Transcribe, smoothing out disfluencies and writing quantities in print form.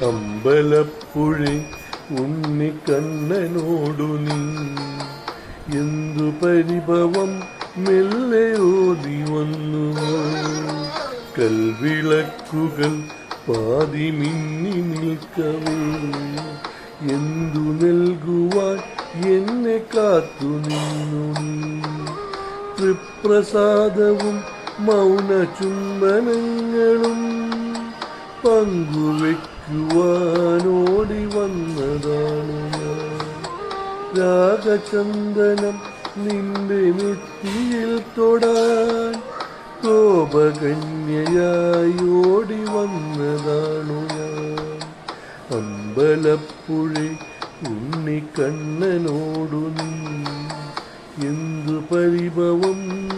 അമ്പലപ്പുഴെ ഉണ്ണിക്കണ്ണനോടു നീ എന്തു പരിഭവം മെല്ലെ ഓതി വന്നു. കൽവിളക്കുകൾ പാതി മിന്നി നിൽക്കവേ എന്തു നൽകുവാൻ എന്നെ കാത്തു നിന്നു നീ. തൃപ്രസാദവും മൗന ചുംബനങ്ങളും പങ്കുവെക്കുവാനോടി വന്നതാണ് ഞാൻ. രാഗചന്ദനം നിന്റെ നെറ്റിയിൽ തൊടാൻ കോപകന്യയായി ഓടി വന്നതാണു ഞാൻ. അമ്പലപ്പുഴെ ഉണ്ണിക്കണ്ണനോടു നീ എന്തു പരിഭവം